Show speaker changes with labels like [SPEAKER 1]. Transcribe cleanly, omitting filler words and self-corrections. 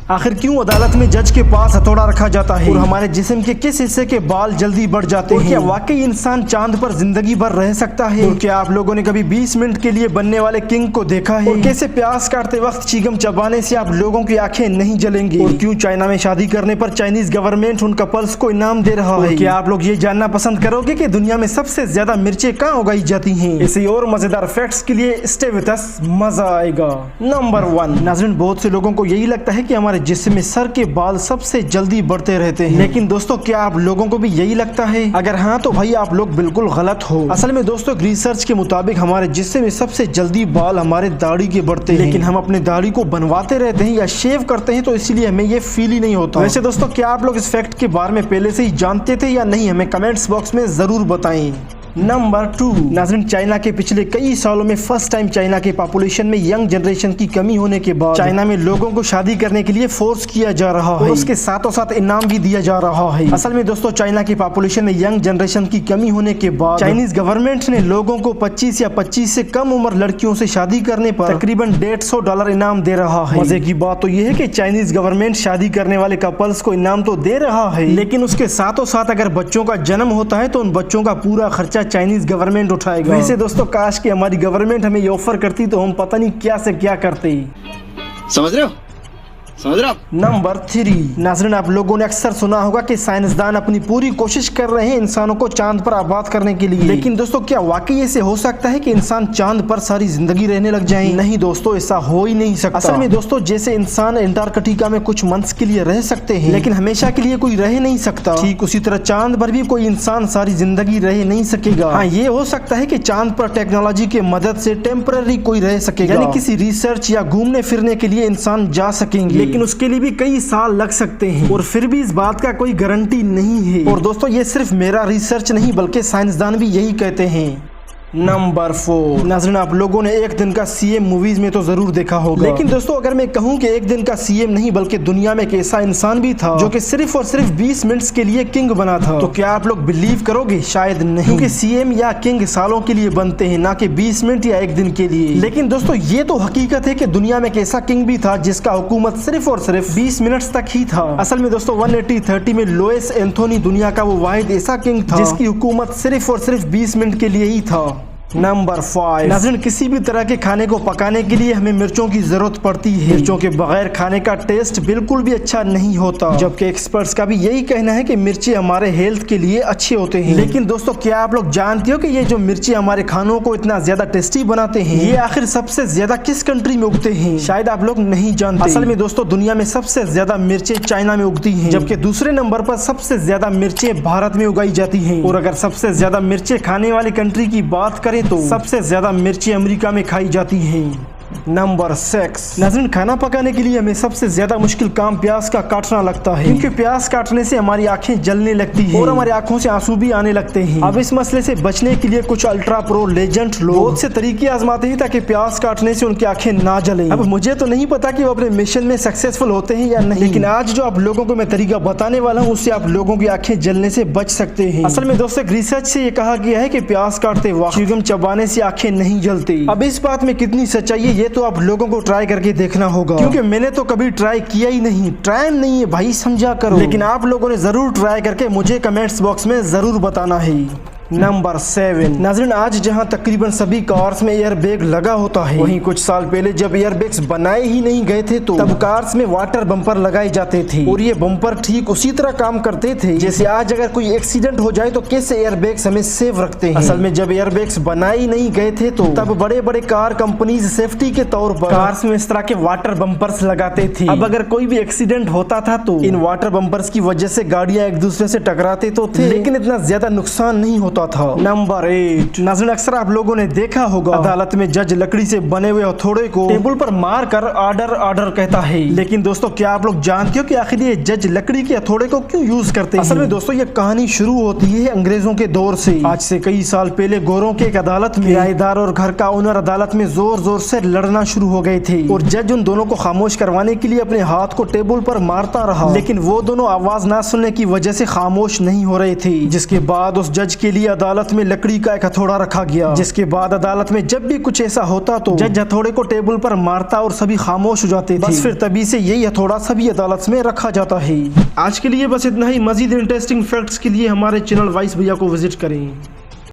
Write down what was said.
[SPEAKER 1] आखिर क्यों अदालत में जज के पास हथौड़ा रखा जाता है और हमारे जिस्म के किस हिस्से के बाल जल्दी बढ़ जाते हैं? क्या वाकई इंसान चांद पर जिंदगी भर रह सकता है? और क्या आप लोगों ने कभी 20 मिनट के लिए बनने वाले किंग को देखा है? और कैसे प्याज काटते वक्त चीगम चबाने से आप लोगों की आंखें नहीं जलेंगी? और क्यों चाइना में शादी करने पर चाइनीज गवर्नमेंट उन कपल्स को इनाम दे रहा है? क्या आप लोग ये जानना पसंद करोगे कि दुनिया में सबसे ज्यादा मिर्चें कहाँ उगाई जाती हैं? ऐसे और मजेदार फैक्ट्स के लिए स्टे विद अस, मजा आएगा। नंबर 1, नाज़रीन, बहुत से लोगों को यही लगता है कि हमारे जिस्म में सर के बाल सबसे जल्दी बढ़ते रहते हैं, लेकिन दोस्तों क्या आप लोगों को भी यही लगता है? अगर हाँ तो भाई आप लोग बिल्कुल गलत हो। असल में दोस्तों रिसर्च के मुताबिक हमारे जिस्म में सबसे जल्दी बाल हमारे दाढ़ी के बढ़ते हैं, लेकिन हम अपने दाढ़ी को बनवाते रहते हैं या शेव करते हैं, तो इसलिए हमें ये फील ही नहीं होता। वैसे दोस्तों क्या आप लोग इस फैक्ट के बारे में पहले से ही जानते थे या नहीं? हमें कमेंट्स बॉक्स में जरूर बताएं। नंबर 2, नाज़रीन, चाइना के पिछले कई सालों में फर्स्ट टाइम चाइना के पॉपुलेशन में यंग जनरेशन की कमी होने के बाद चाइना में लोगों को शादी करने के लिए फोर्स किया जा रहा है, उसके साथों साथ इनाम भी दिया जा रहा है। असल में दोस्तों चाइना की पॉपुलेशन में यंग जनरेशन की कमी होने के बाद चाइनीज गवर्नमेंट ने लोगों को 25 या 25 से कम उम्र लड़कियों से शादी करने पर तकरीबन $150 इनाम दे रहा है। मजे की बात तो यह है कि चाइनीज गवर्नमेंट शादी करने वाले कपल्स को इनाम तो दे रहा है, लेकिन उसके साथों साथ अगर बच्चों का जन्म होता है तो उन बच्चों का पूरा खर्चा चाइनीज गवर्नमेंट उठाएगा। वैसे दोस्तों काश कि हमारी गवर्नमेंट हमें ये ऑफर करती तो हम पता नहीं क्या से क्या करते।
[SPEAKER 2] समझ रहे हो?
[SPEAKER 1] नंबर 3, नाज़रीन, आप लोगों ने अक्सर सुना होगा कि साइंसदान अपनी पूरी कोशिश कर रहे हैं इंसानों को चांद पर आबाद करने के लिए, लेकिन दोस्तों क्या वाकई ऐसे हो सकता है कि इंसान चांद पर सारी जिंदगी रहने लग जाए? नहीं दोस्तों, ऐसा हो ही नहीं सकता। असल में दोस्तों जैसे इंसान अंटार्कटिका में कुछ मंथ्स के लिए रह सकते हैं, लेकिन हमेशा के लिए कोई रह नहीं सकता, ठीक उसी तरह चांद पर भी कोई इंसान सारी जिंदगी रह नहीं सकेगा। हाँ, ये हो सकता है कि चांद पर टेक्नोलॉजी की मदद से टेम्पररी कोई रह सकेगा, यानी किसी रिसर्च या घूमने फिरने के लिए इंसान जा सकेंगे, लेकिन उसके लिए भी कई साल लग सकते हैं और फिर भी इस बात का कोई गारंटी नहीं है। और दोस्तों ये सिर्फ मेरा रिसर्च नहीं बल्कि साइंसदान भी यही कहते हैं। नंबर 4, नाज़रीन, आप लोगों ने एक दिन का सीएम मूवीज में तो जरूर देखा होगा, लेकिन दोस्तों अगर मैं कहूं कि एक दिन का सीएम नहीं बल्कि दुनिया में एक ऐसा इंसान भी था जो कि सिर्फ और सिर्फ 20 मिनट्स के लिए किंग बना था, तो क्या आप लोग बिलीव करोगे? शायद नहीं, क्योंकि सीएम या किंग सालों के लिए बनते हैं, ना कि 20 मिनट या एक दिन के लिए। लेकिन दोस्तों ये तो हकीकत है कि दुनिया में एक ऐसा किंग भी था जिसका हुकूमत सिर्फ और सिर्फ 20 मिनट तक ही था। असल में दोस्तों 1830 में लुइस एंथोनी दुनिया का वो वाहिद ऐसा किंग था जिसकी हुकूमत सिर्फ और सिर्फ 20 मिनट के लिए ही था। नंबर 5, नाज़रीन, किसी भी तरह के खाने को पकाने के लिए हमें मिर्चों की जरूरत पड़ती है। मिर्चों के बगैर खाने का टेस्ट बिल्कुल भी अच्छा नहीं होता, जबकि एक्सपर्ट्स का भी यही कहना है कि मिर्ची हमारे हेल्थ के लिए अच्छे होते हैं। लेकिन दोस्तों क्या आप लोग जानते हो कि ये जो मिर्ची हमारे खानों को इतना ज्यादा टेस्टी बनाते हैं, ये आखिर सबसे ज्यादा किस कंट्री में उगते हैं? शायद आप लोग नहीं जानते। असल में दोस्तों दुनिया में सबसे ज्यादा मिर्चें चाइना में उगती हैं, जबकि दूसरे नंबर पर सबसे ज्यादा मिर्चें भारत में उगाई जाती हैं। और अगर सबसे ज्यादा मिर्चें खाने वाली कंट्री की बात करें तो सबसे ज्यादा मिर्ची अमेरिका में खाई जाती हैं। नंबर 6, नाज़रीन, खाना पकाने के लिए हमें सबसे ज्यादा मुश्किल काम प्याज का काटना लगता है, क्योंकि प्याज काटने से हमारी आंखें जलने लगती हैं और हमारी आंखों से आंसू भी आने लगते हैं। अब इस मसले से बचने के लिए कुछ अल्ट्रा प्रो लेजेंड लोग बहुत से तरीके आजमाते हैं ताकि प्याज काटने से उनकी आंखें ना जलें। अब मुझे तो नहीं पता कि वो अपने मिशन में सक्सेसफुल होते हैं या नहीं, लेकिन आज जो आप लोगों को मैं तरीका बताने वाला हूँ उससे आप लोगों की आंखें जलने से बच सकते हैं। असल में दोस्तों रिसर्च से ये कहा गया है कि प्याज काटते वक्त च्युइंगम चबाने से आंखें नहीं जलती। अब इस बात में कितनी सच्चाई है ये तो आप लोगों को ट्राई करके देखना होगा, क्योंकि मैंने तो कभी ट्राई किया ही नहीं। टाइम नहीं है भाई, समझा करो। लेकिन आप लोगों ने जरूर ट्राई करके मुझे कमेंट्स बॉक्स में जरूर बताना है। नंबर 7, नाज़रीन, आज जहां तकरीबन सभी कार्स में एयर बैग लगा होता है, वहीं कुछ साल पहले जब एयर बैग्स बनाए ही नहीं गए थे तो तब कार्स में वाटर बम्पर लगाए जाते थे, और ये बम्पर ठीक उसी तरह काम करते थे जैसे आज अगर कोई एक्सीडेंट हो जाए तो कैसे एयर बैग्स हमें सेव रखते हैं। असल में जब एयर बैग्स बनाए ही नहीं गए थे तो तब बड़े बड़े कार कंपनीज सेफ्टी के तौर पर कार्स में इस तरह के वाटर बम्पर्स लगाते थे। अब अगर कोई भी एक्सीडेंट होता था तो इन वाटर बम्पर्स की वजह से गाड़ियां एक दूसरे से टकराते तो थे, लेकिन इतना ज्यादा नुकसान नहीं होता था। नंबर 8, नाज़रीन, अक्सर आप लोगों ने देखा होगा अदालत में जज लकड़ी से बने हुए हथौड़े को टेबल पर मार कर ऑर्डर ऑर्डर कहता है। लेकिन दोस्तों क्या आप लोग जानते हो कि आखिर ये जज लकड़ी के हथौड़े को क्यों यूज करते हैं? असल में दोस्तों ये कहानी शुरू होती है अंग्रेजों के दौर से। आज से कई साल पहले गोरों के एक अदालत में किराएदार और घर का ओनर अदालत में जोर जोर से लड़ना शुरू हो गए थे, और जज उन दोनों को खामोश करवाने के लिए अपने हाथ को टेबल पर मारता रहा, लेकिन वो दोनों आवाज ना सुनने की वजह से खामोश नहीं हो रहे थे, जिसके बाद उस जज के लिए लिए अदालत में लकड़ी का एक हथौड़ा रखा गया, जिसके बाद अदालत में जब भी कुछ ऐसा होता तो जज हथौड़े को टेबल पर मारता और सभी खामोश हो जाते थे। बस फिर तभी से यही हथौड़ा सभी अदालत में रखा जाता है। आज के लिए बस इतना ही। मजीद इंटरेस्टिंग फैक्ट्स के लिए हमारे चैनल वाइस भैया को विजिट करें।